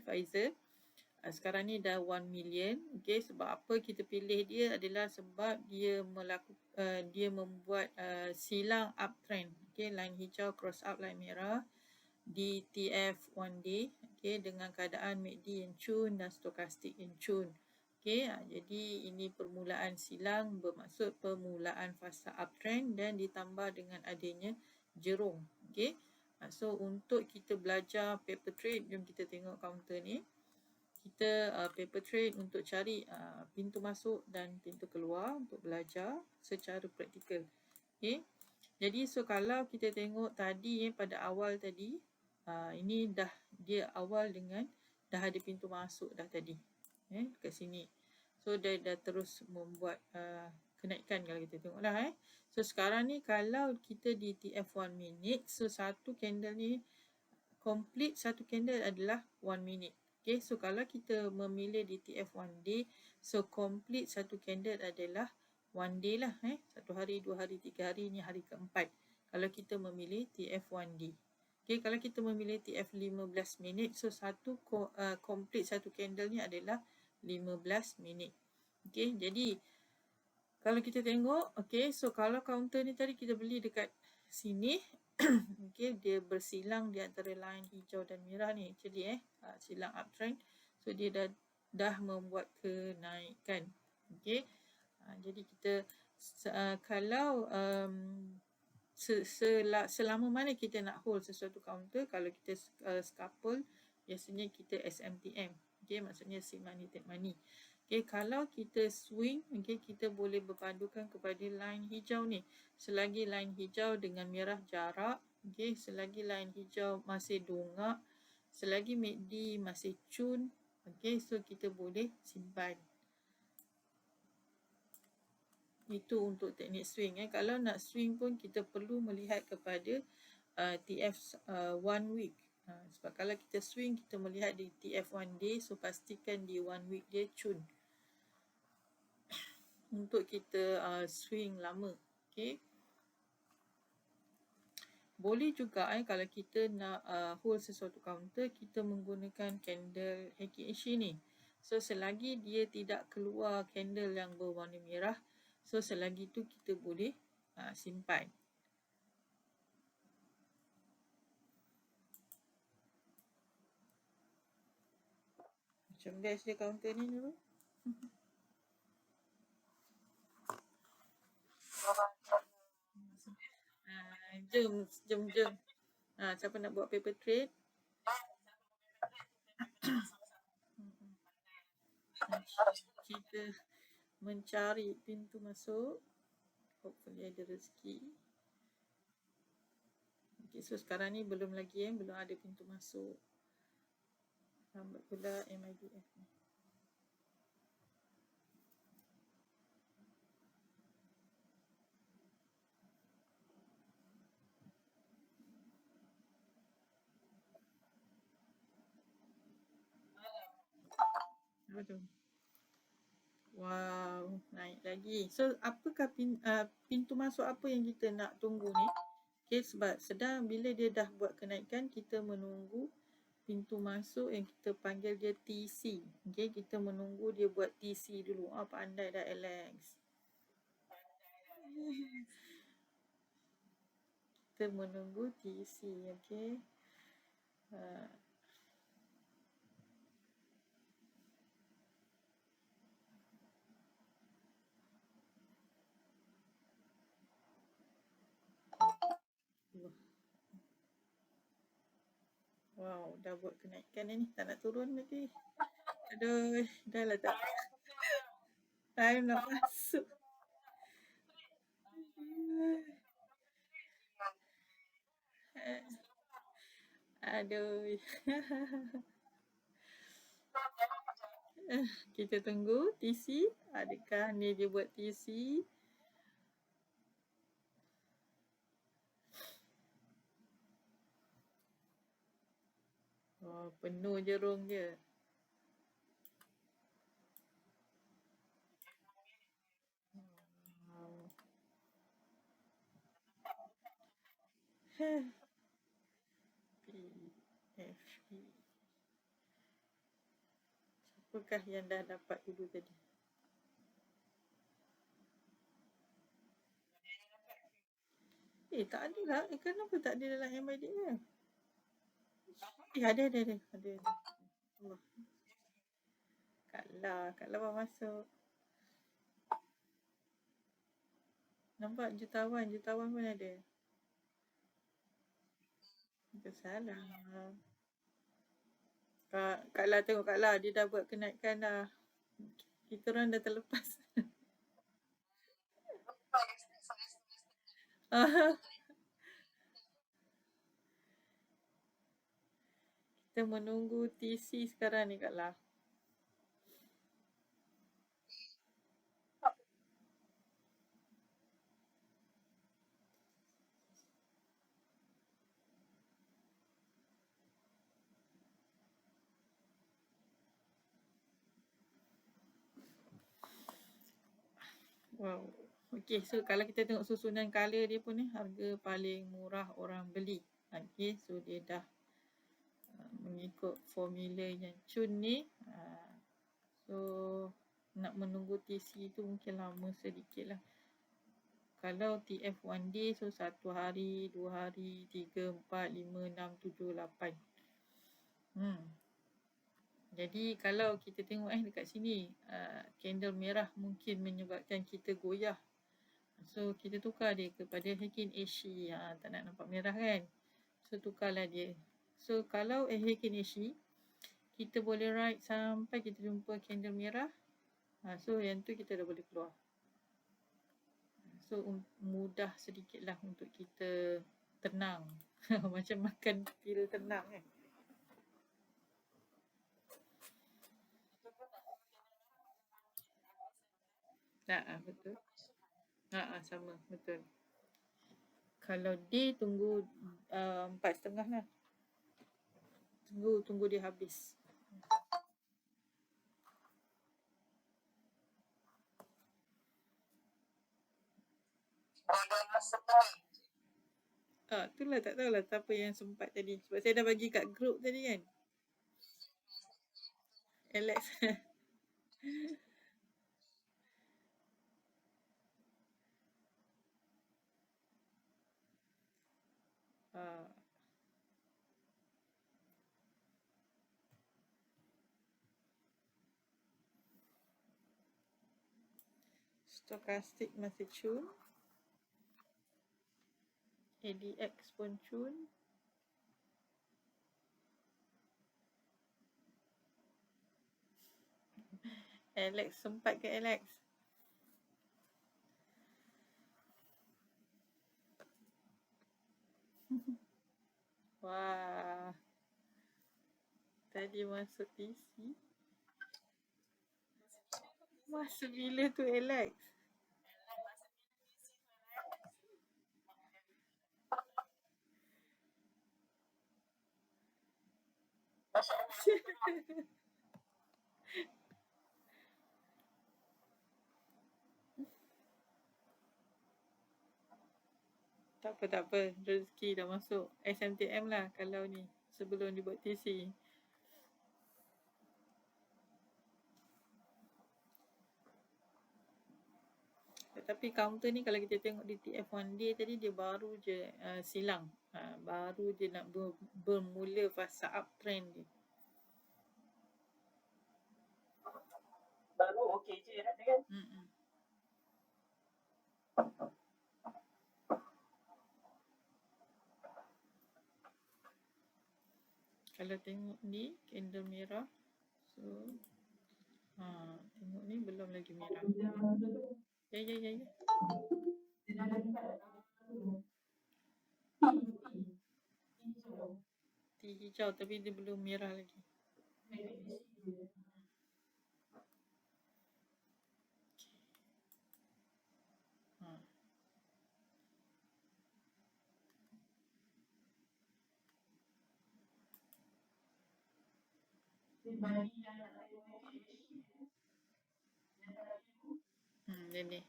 tadi Pfizer. Sekarang ni dah 1 million. Okay, sebab apa kita pilih dia adalah sebab dia dia membuat silang uptrend. Okay, line hijau cross up line merah di TF 1 day. Okay, dengan keadaan MACD yang cun dan stokastik yang cun. Okay, jadi ini permulaan silang, bermaksud permulaan fasa uptrend dan ditambah dengan adanya jerung. Okay, so untuk kita belajar paper trade, jom kita tengok counter ni. Kita paper trade untuk cari pintu masuk dan pintu keluar untuk belajar secara praktikal. Okay. Jadi so kalau kita tengok tadi pada awal tadi, ini dah dia awal dengan dah ada pintu masuk dah tadi. Dekat sini. So dia dah terus membuat kenaikan kalau kita tengoklah. So sekarang ni kalau kita di TF1 minute, so satu candle ni complete satu candle adalah 1 minute. Okay, so kalau kita memilih di TF1 day, so complete satu candle adalah 1 day lah. 1 hari, 2 hari, 3 hari, ni hari keempat. Kalau kita memilih TF1 day. Okay, kalau kita memilih TF 15 minit, so satu complete satu candle ni adalah 15 minit. Okay, jadi kalau kita tengok, okay, so kalau counter ni tadi kita beli dekat sini, okay, dia bersilang di antara line hijau dan merah ni actually silang uptrend. So dia dah membuat kenaikan. Okay, jadi kita kalau selama mana kita nak hold sesuatu counter, kalau kita scalpel biasanya kita SMTM. Okay, maksudnya see money take money. Okay, kalau kita swing, okay, kita boleh berpandukan kepada line hijau ni. Selagi line hijau dengan merah jarak, okay, selagi line hijau masih dongak, selagi MACD masih cun, okay, so kita boleh simpan. Itu untuk teknik swing. Kalau nak swing pun kita perlu melihat kepada TF 1 week. Sebab kalau kita swing, kita melihat di TF 1 day, so pastikan di 1 week dia cun. Untuk kita swing lama. Okay. Boleh juga kalau kita nak hold sesuatu counter, kita menggunakan candle Heikichi ni. So selagi dia tidak keluar candle yang berwarna merah, so selagi tu kita boleh simpan. Macam best dia counter ni dulu. Jom. Siapa nak buat paper trade? Kita mencari pintu masuk. Hopefully ada rezeki. Okay, so sekarang ni belum lagi belum ada pintu masuk. Lambat pula MIDF ni. Apa tu? Wow, naik lagi. So apakah pintu masuk apa yang kita nak tunggu ni? Okay, sebab bila dia dah buat kenaikan, kita menunggu pintu masuk yang kita panggil dia TC. Okay, kita menunggu dia buat TC dulu. Pandai dah Alex. Kita menunggu TC, okay. Wow, dah buat kenaikan ni. Tak nak turun lagi. Aduh, dah lah tak. Time nak masuk. Aduh. Kita tunggu TC. Adakah ni dia buat TC? Oh, penuh jerung je. PFP. Apakah yang dah dapat dulu tadi? Tak ada lah. Kenapa tak ada dalam MID kan? Ada. Allah. Kak La baru masuk. Nampak jutawan pun ada. Itu salah. Kak La tengok Kak La, dia dah buat kenaikan dah. Kita orang dah terlepas. Kita menunggu TC sekarang ni Kak La. Wow. Okay, so kalau kita tengok susunan color dia pun ni, harga paling murah orang beli. Okay, so dia dah mengikut formula yang cun ni. So, nak menunggu TC tu mungkin lama sedikit lah. Kalau TF 1 day, so 1 hari, 2 hari, 3, 4, 5, 6, 7, 8. Jadi kalau kita tengok dekat sini, candle merah mungkin menyebabkan kita goyah. So kita tukar dia kepada Heikin Ashi. Tak nak nampak merah kan? So tukarlah dia. So kalau Heikin Ashi, kita boleh ride sampai kita jumpa candle merah. So yang tu kita dah boleh keluar. So mudah sedikit lah untuk kita tenang. Macam makan pil tenang kan. Betul. Sama, betul. Kalau day tunggu 4.5 lah. Tunggu dia habis. Itulah tak tahulah siapa yang sempat tadi. Sebab saya dah bagi kat group tadi kan. Alex. Stochastic masih cun. ADX pun cun. Alex, sempat ke Alex? Wah. Tadi masuk TC. Masa bila tu Alex? Tak apa. Rezeki dah masuk. SMTM lah kalau ni. Sebelum dia buat TC. Tapi counter ni kalau kita tengok di TF1 day tadi, dia baru je silang. Baru je nak bermula fasa uptrend dia. Baru okey je nak kan? Kalau tengok ni, candle merah. So, tengok ni belum lagi merah. Ya. T hijau tapi dia belum merah lagi. Ni.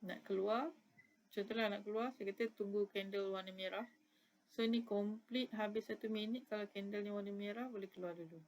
Nak keluar. Contohlah nak keluar, saya kata tunggu candle warna merah. So ni complete habis 1 minit. Kalau candle ni warna merah, boleh keluar dulu.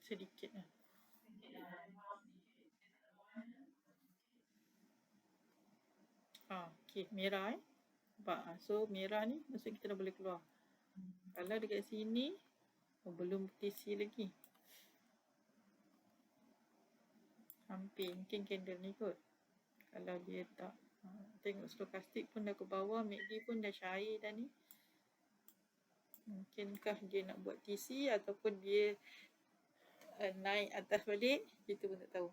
Sedikit lah. Okay, merah nampak. So merah ni maksud kita dah boleh keluar. Kalau dekat sini belum TC lagi. Hampir mungkin candle ni kot. Kalau dia tak tengok stokastik pun dah ke bawah, MACD pun dah cair dah ni. Mungkinkah dia nak buat TC ataupun dia naik atas balik, kita pun tak tahu.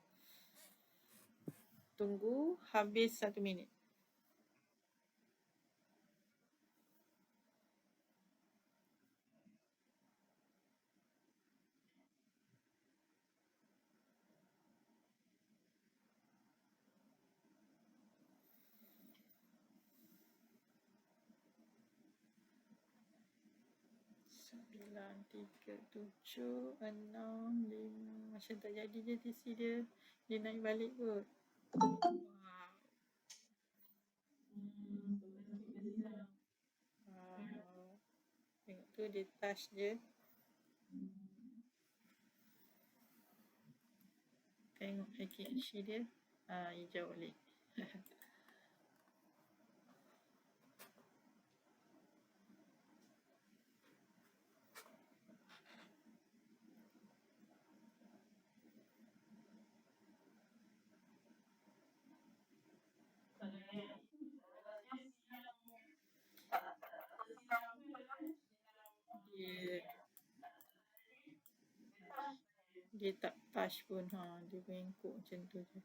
Tunggu habis 1 minit. Sembilan, 3, 7, 6, 5. Macam tak jadi je TC dia. Dia naik balik kot. Wow. Tengok tu dia touch je. Tengok AKH dia. Hijau balik. Dia tak touch pun. Dia bengkok macam tu je.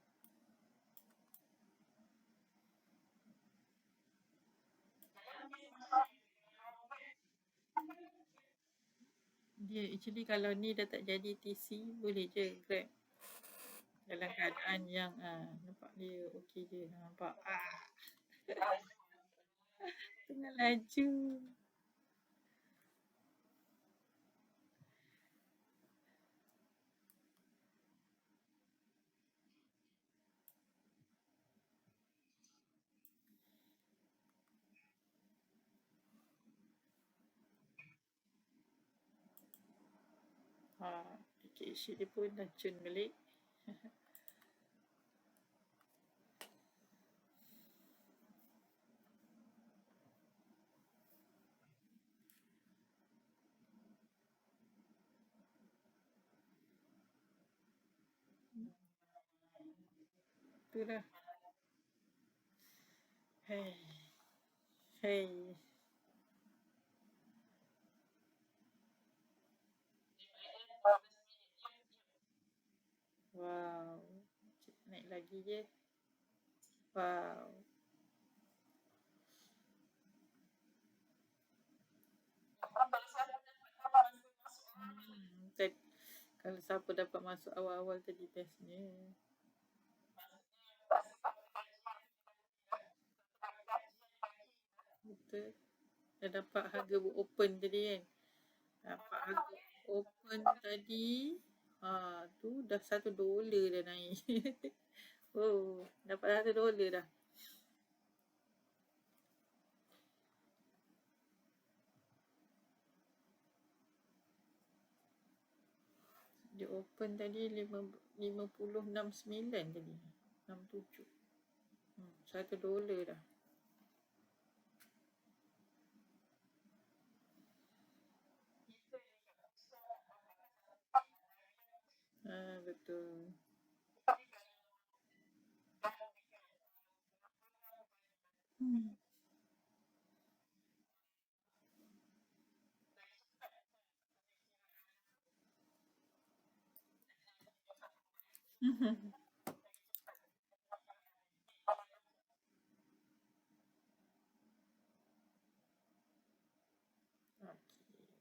Dia actually kalau ni dah tak jadi TC, boleh je grab. Dalam keadaan yang nampak dia okey je. Nampak tengah laju. AKH dia pun dah cun balik. Itulah. Hey. Wow. Naik lagi je. Wow. Kalau siapa dapat masuk awal-awal tadi bestnya. Betul. Dah dapat harga open tadi kan. Dapat harga open tadi. Tu dah $1 dah naik. Oh, dapat $1 dah. Dia open tadi 50.69 tadi. 67. $1 dah. Betul.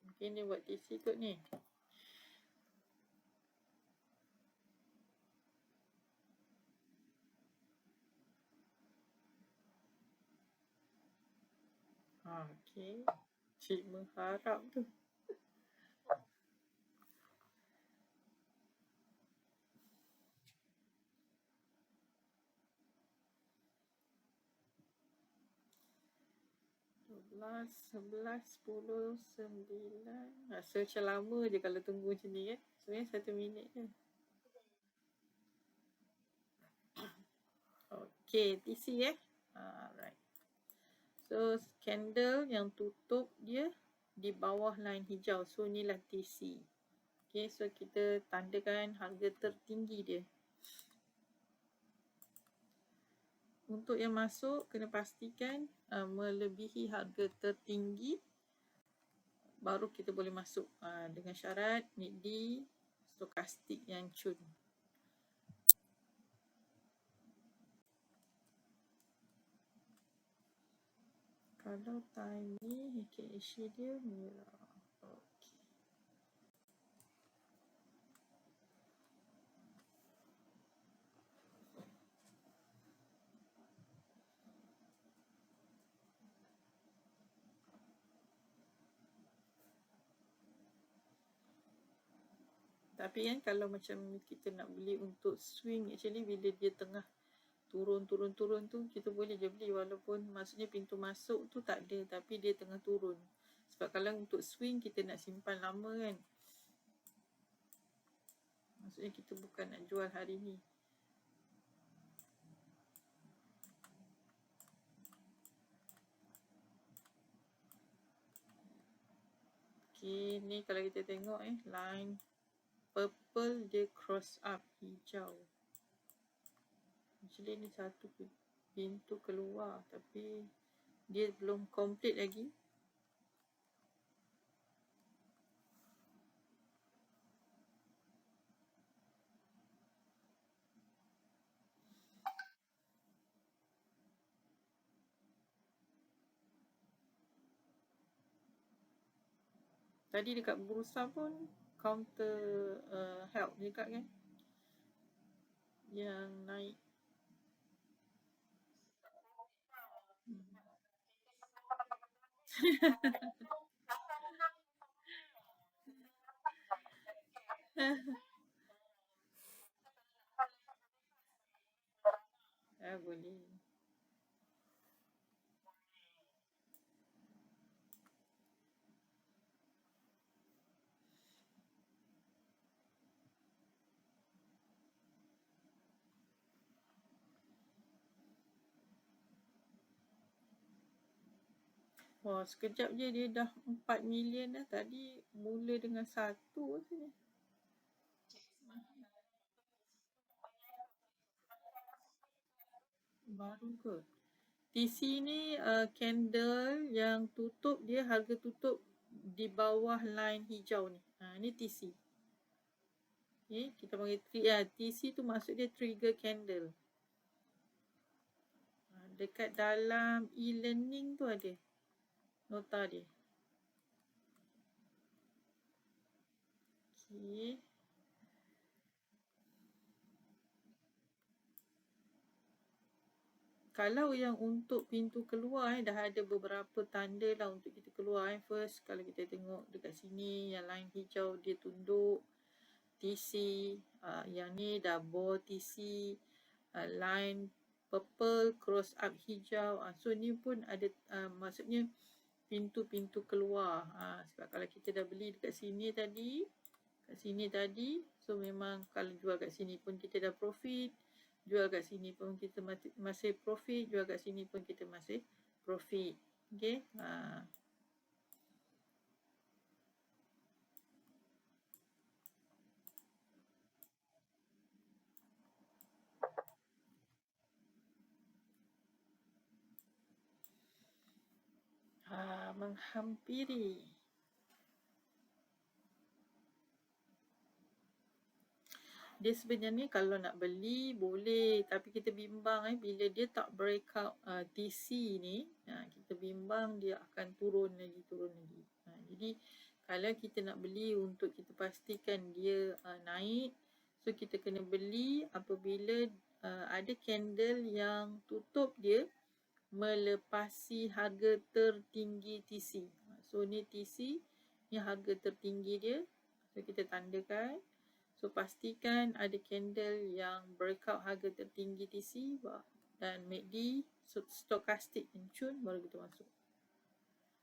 Mungkin dia buat TC kot ni. Okay. Cik mengharap tu. 11, 10, 9. Rasa macam lama je kalau tunggu macam ni kan. Sebenarnya 1 minit je. Okay, TC alright. So candle yang tutup dia di bawah line hijau. So inilah TC. Okay, so kita tandakan harga tertinggi dia. Untuk yang masuk, kena pastikan melebihi harga tertinggi. Baru kita boleh masuk dengan syarat MACD stokastik yang cun. Kalau time ni HKHC dia merah. Okay. Tapi kan kalau macam kita nak beli untuk swing, actually bila dia tengah turun tu kita boleh je beli, walaupun maksudnya pintu masuk tu tak ada tapi dia tengah turun. Sebab kalau untuk swing kita nak simpan lama kan. Maksudnya kita bukan nak jual hari ni. Okay, ni kalau kita tengok line purple dia cross up hijau. Actually ni satu pintu keluar tapi dia belum complete lagi. Tadi dekat bursa pun counter help dekat kan, yang naik. Boleh. Wah, sekejap je dia dah 4 million dah. Tadi mula dengan 1 saja. Baru ke? TC ni candle yang tutup dia, harga tutup di bawah line hijau ni. Ni TC. Okay, kita panggil TC tu maksud dia trigger candle. Dekat dalam e-learning tu ada nota dia. Okay. Kalau yang untuk pintu keluar dah ada beberapa tanda lah untuk kita keluar. First, kalau kita tengok dekat sini yang line hijau dia tunduk TC, yang ni dah bawah TC, line purple cross up hijau. So ni pun ada maksudnya pintu-pintu keluar. Sebab kalau kita dah beli dekat sini tadi, so memang kalau jual kat sini pun kita dah profit, jual kat sini pun kita masih profit, jual kat sini pun kita masih profit. Okay. Menghampiri. Dia sebenarnya kalau nak beli boleh, tapi kita bimbang bila dia tak breakout TC ni, kita bimbang dia akan turun lagi. Jadi kalau kita nak beli untuk kita pastikan dia naik, so kita kena beli apabila ada candle yang tutup dia melepasi harga tertinggi TC. So ni TC, ni harga tertinggi dia. So kita tandakan. So pastikan ada candle yang breakout harga tertinggi TC dan MACD stokastik yang cun, baru kita masuk.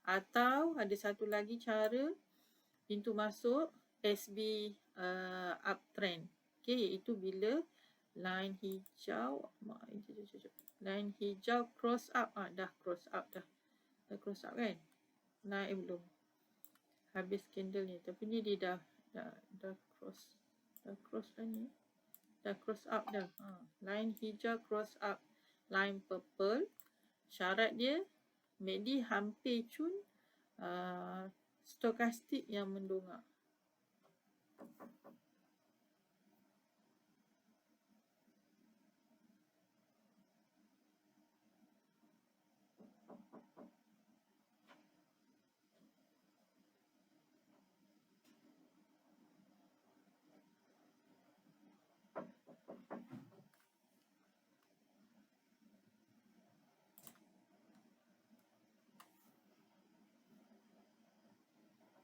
Atau ada satu lagi cara pintu masuk SB uptrend. Okey, iaitu bila line hijau, line hijau cross up. Dah cross up dah. Dah cross up kan? Naik belum? Habis candle ni. Tapi ni dia dah cross. Dah cross dah ni. Dah cross up dah. Line hijau cross up. Line purple. Syarat dia MACD hampir cun stokastik yang mendongak.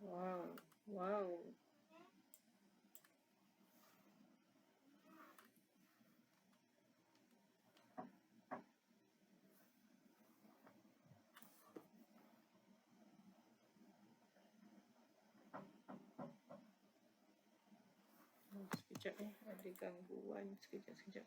Wow. Wow. Sekejap ada gangguan. Sekejap.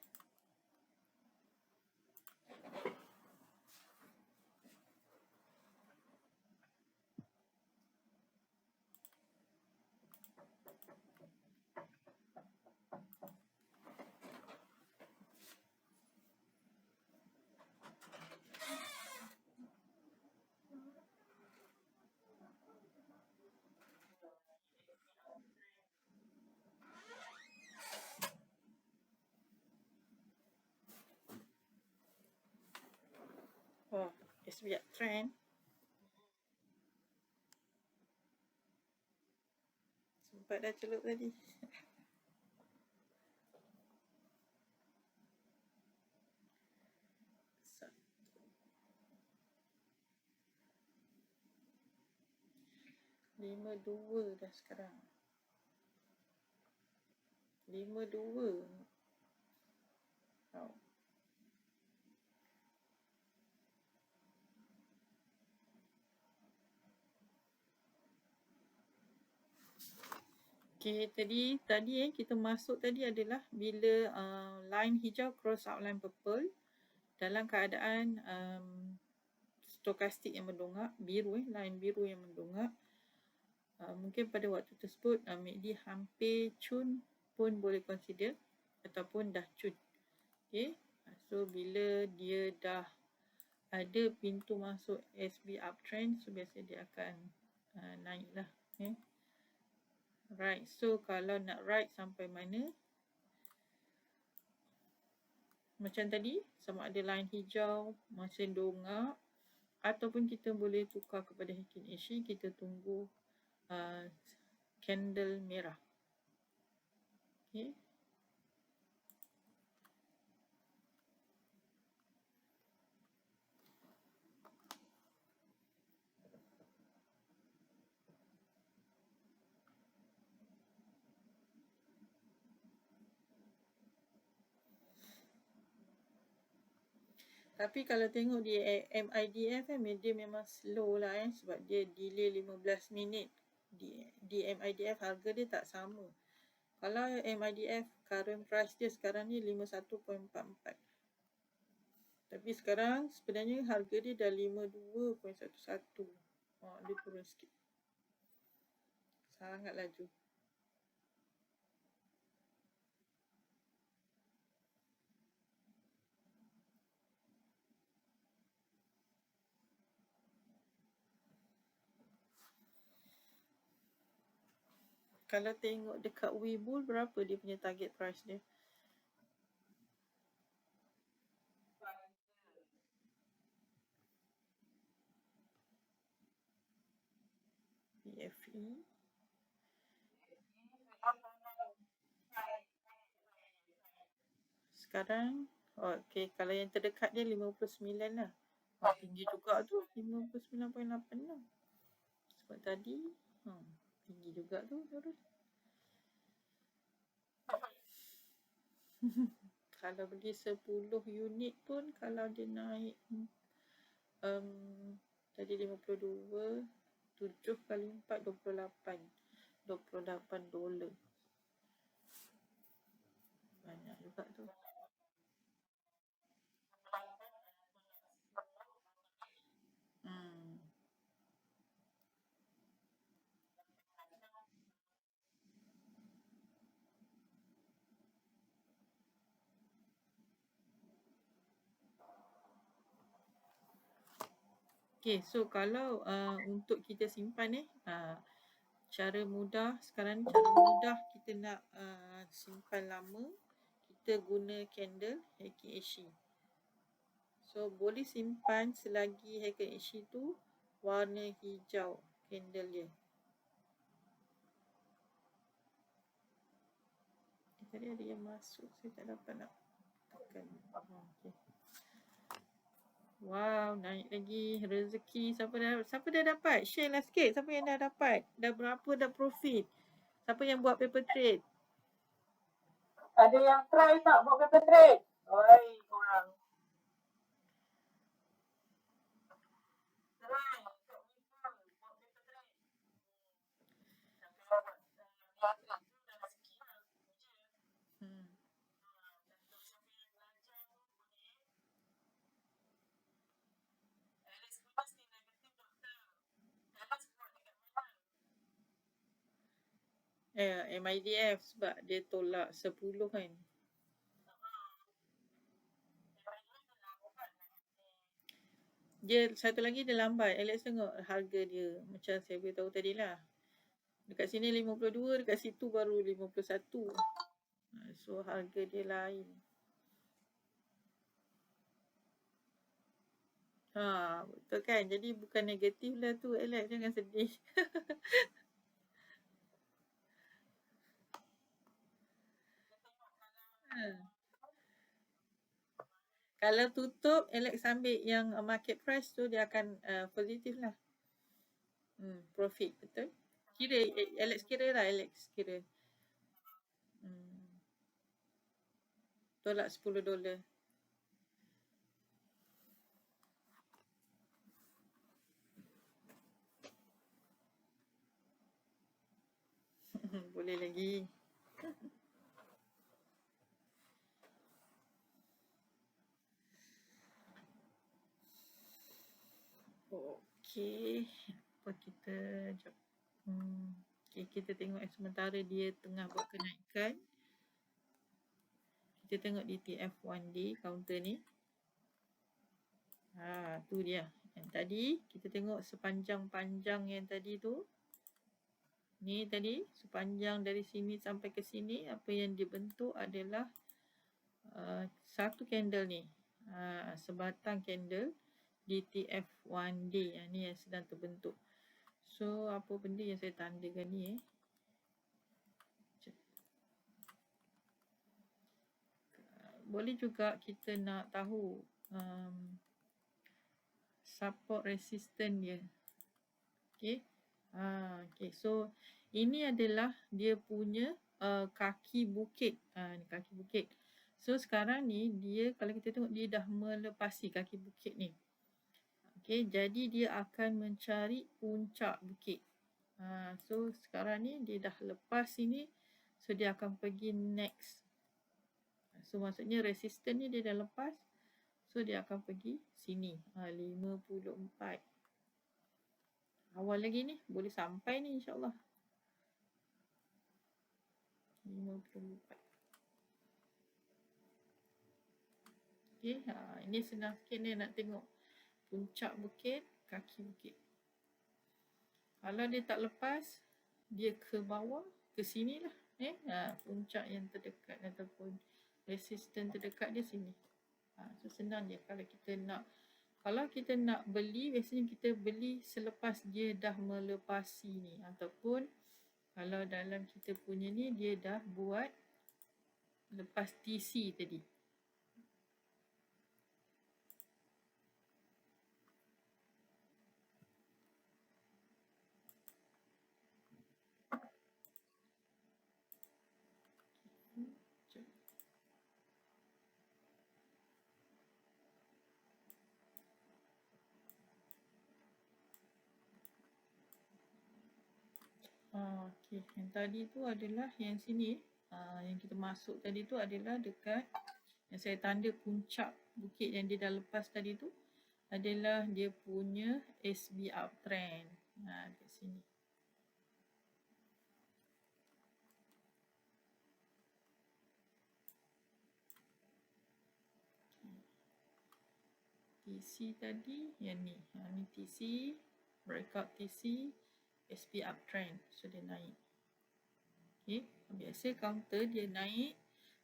Oh, SB uptrend. Sempat dah celup tadi. Lima dua dah sekarang. 5-2. Oh. Okay, tadi kita masuk tadi adalah bila line hijau cross out line purple dalam keadaan stokastik yang mendongak, biru line biru yang mendongak. Mungkin pada waktu tersebut MACD hampir cun pun boleh consider ataupun dah cun. Okay, so bila dia dah ada pintu masuk SB uptrend, so biasa dia akan naik lah. Okay. Right, so kalau nak right sampai mana, macam tadi, sama ada line hijau masih dongak ataupun kita boleh tukar kepada Heikin Asia, kita tunggu candle merah. Okay. Tapi kalau tengok di MIDF dia memang slow lah sebab dia delay 15 minit. Di MIDF harga dia tak sama. Kalau MIDF current price dia sekarang ni 51.44. Tapi sekarang sebenarnya harga dia dah 52.11. Dia turun sikit. Sangat laju. Kalau tengok dekat Webull, berapa dia punya target price dia? PFE. Sekarang, okay, kalau yang terdekat dia 59 lah. Tinggi juga tu, 59.86. Sebab tadi, tinggi juga tu turun. Kalau beli 10 unit pun, kalau dia naik Tadi 52, 7 kali 4, 28. $28. Banyak juga tu. Hmm. Okay, so kalau untuk kita simpan cara mudah sekarang, cara mudah kita nak simpan lama, kita guna candle Heikin-Ashi. So boleh simpan selagi Heikin-Ashi tu warna hijau candle dia. Tadi ada yang masuk, saya tak dapat nak tekan. Okay. Wow, naik lagi rezeki. Siapa dah dapat? Share lah sikit. Siapa yang dah dapat? Dah berapa dah profit? Siapa yang buat paper trade? Ada yang try tak buat paper trade? Oi, korang. Hmm. MIDF sebab dia tolak 10 kan. Dia satu lagi dia lambat. Alex tengok harga dia macam saya beritahu tadi lah. Dekat sini 52, dekat situ baru 51. So harga dia lain. Betul kan? Jadi bukan negatif lah tu Alex, jangan sedih. Kalau tutup, Alex ambil yang market price tu, dia akan positif lah. Profit, betul? Kira, Alex kira lah, Alex kira. Tolak $10. Boleh lagi. Okey. Apa kita jap. Okay, kita tengok sementara dia tengah buat kenaikan. Kita tengok di TF1D counter ni. Tu dia. Yang tadi kita tengok sepanjang-panjang yang tadi tu. Ni tadi sepanjang dari sini sampai ke sini, apa yang dibentuk adalah satu candle ni. Sebatang candle di TF1D. Ni yang sedang terbentuk. So apa benda yang saya tandakan ni boleh juga kita nak tahu support resistance dia. Okay. Okay. So ini adalah dia punya kaki bukit. Ni kaki bukit. So sekarang ni dia, kalau kita tengok, dia dah melepasi kaki bukit ni. Okay. Jadi dia akan mencari puncak bukit. So sekarang ni dia dah lepas sini. So dia akan pergi next. So maksudnya resistance ni dia dah lepas. So dia akan pergi sini. 54. Awal lagi ni. Boleh sampai ni insyaAllah. 54. Okay. Ini senang sikit ni nak tengok puncak bukit, kaki bukit. Kalau dia tak lepas, dia ke bawah, ke sini lah. Puncak yang terdekat ataupun resistance terdekat dia sini. So senang je kalau kita nak beli, biasanya kita beli selepas dia dah melepasi ni, ataupun kalau dalam kita punya ni dia dah buat lepas TC tadi. Okey, yang tadi tu adalah yang sini. Yang kita masuk tadi tu adalah dekat yang saya tanda puncak bukit yang dia dah lepas tadi tu adalah dia punya SB uptrend. Dekat sini. TC tadi yang ni. Ni TC, breakout TC, SB uptrend. So dia naik. Okay. Biasa counter dia naik.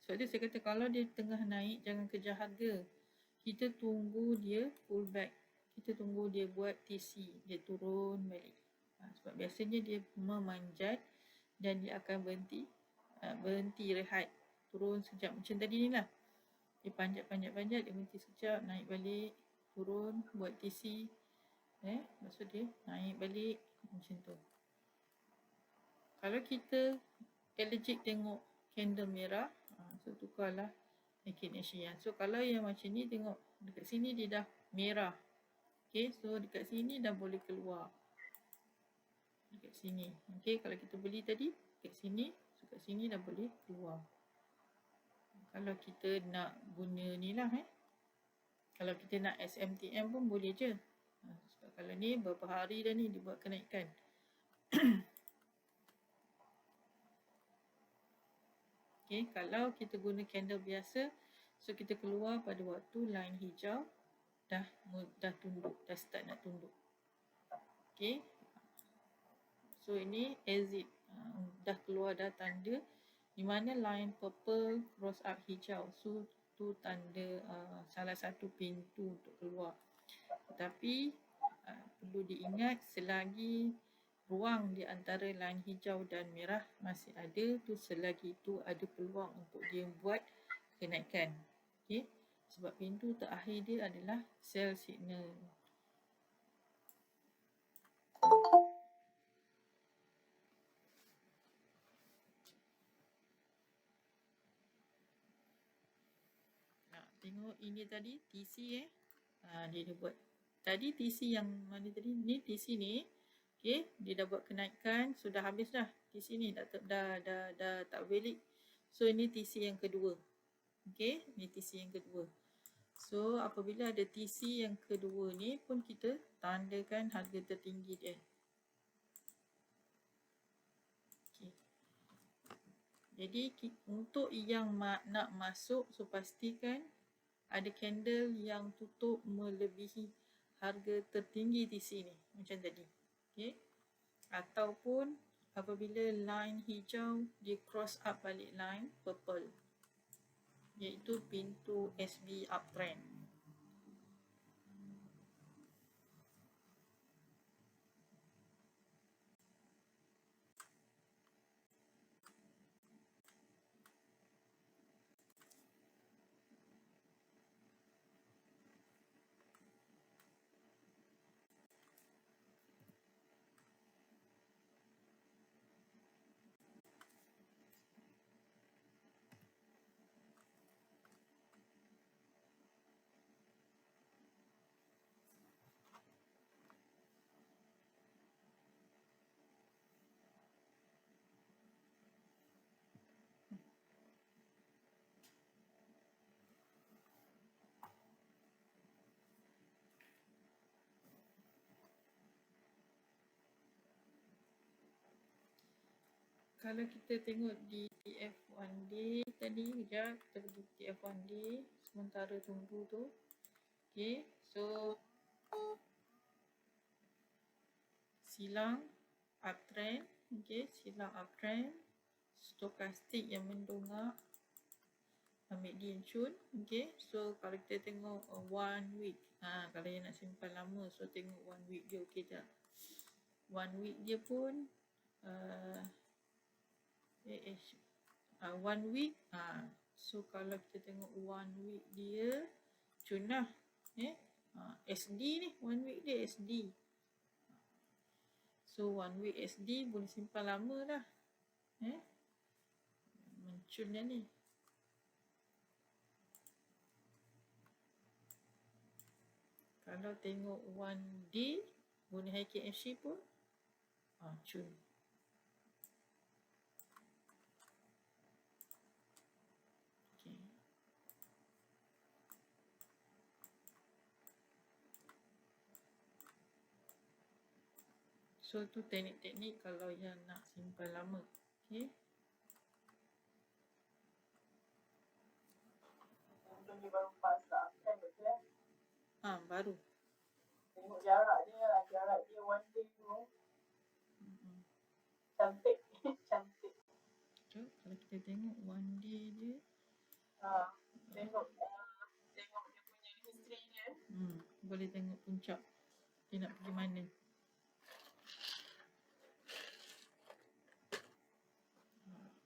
Sebab tu saya kata kalau dia tengah naik jangan kejar harga. Kita tunggu dia pull back. Kita tunggu dia buat TC. Dia turun balik. Sebab biasanya dia memanjat dan dia akan berhenti rehat. Turun sekejap macam tadi ni lah. Dia panjat, dia berhenti sekejap, naik balik, turun, buat TC. Lepas tu dia naik balik macam tu. Kalau kita allergic tengok candle merah, so tukarlah Nikkei Asian. So kalau yang macam ni tengok dekat sini dia dah merah. Okay, so dekat sini dah boleh keluar. Dekat sini. Okay, kalau kita beli tadi dekat sini, so kat sini dah boleh keluar. Kalau kita nak guna ni lah kalau kita nak SMTM pun boleh je. Sebab kalau ni berapa hari dah ni dibuat kenaikan. Okay, kalau kita guna candle biasa, so kita keluar pada waktu line hijau dah tunduk, dah start nak tunduk. Okay, so ini exit, dah keluar dah tanda di mana line purple cross up hijau. So tu tanda salah satu pintu untuk keluar. Tetapi perlu diingat selagi ruang di antara line hijau dan merah masih ada, tu selagi itu ada peluang untuk dia buat kenaikan. Okay? Sebab pintu terakhir dia adalah sell signal. Tengok ini tadi TC dia buat. Tadi TC yang mana tadi? Ni TC ni. Okay, dia dah buat kenaikan, sudah habis dah. TC ni dah tak valid. So ini TC yang kedua. Okay, ni TC yang kedua. So apabila ada TC yang kedua ni pun kita tandakan harga tertinggi dia. Okay. Jadi untuk yang nak masuk, so pastikan ada candle yang tutup melebihi harga tertinggi TC ni macam tadi. Okay. Ataupun apabila line hijau dia cross up balik line purple, iaitu pintu SB uptrend. Kalau kita tengok di TF1D tadi, kejap kita pergi TF1D sementara tunggu tu. Okay, so silang uptrend, okay, silang uptrend, stokastik yang mendongak, ambil di Jun. Okay, so kalau kita tengok 1 week, kalau yang nak simpan lama, so tengok 1 week dia okay tak? 1 week dia pun 1 week, so kalau kita tengok 1 week dia Jun lah, SD ni, 1 week dia SD. So 1 week SD boleh simpan lama dah. Mencun dah ni. Kalau tengok 1D guna Nikkei Asia pun cun. So tu teknik-teknik kalau yang nak simpan lama. Okay. Dia baru pas lah kan, betul ya? Baru. Tengok jarak dia lah, jarak dia one day tu. Cantik. Cantik. So, kalau kita tengok one day dia. Tengok dia punya history dia. Boleh tengok puncak. Dia nak pergi mana.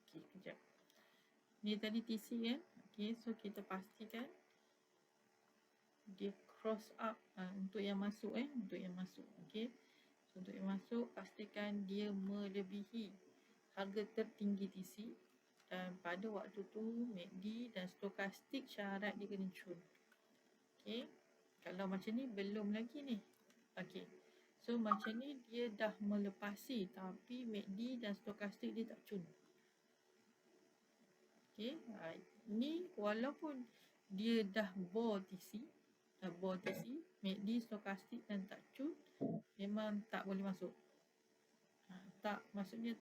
Okay, kejap. Ni tadi TC kan. Okay, so kita pastikan dia cross up untuk yang masuk untuk yang masuk. Okay. So, untuk yang masuk pastikan dia melebihi harga tertinggi TC. Dan pada waktu tu MACD dan stokastik syarat dia kena cun. Okay. Kalau macam ni belum lagi ni. Okay. So macam ni dia dah melepasi tapi MACD dan stokastik dia tak cun. Okay. Ni walaupun dia dah bore TC, MACD, stokastik dan tak cun, memang tak boleh masuk. Tak, maksudnya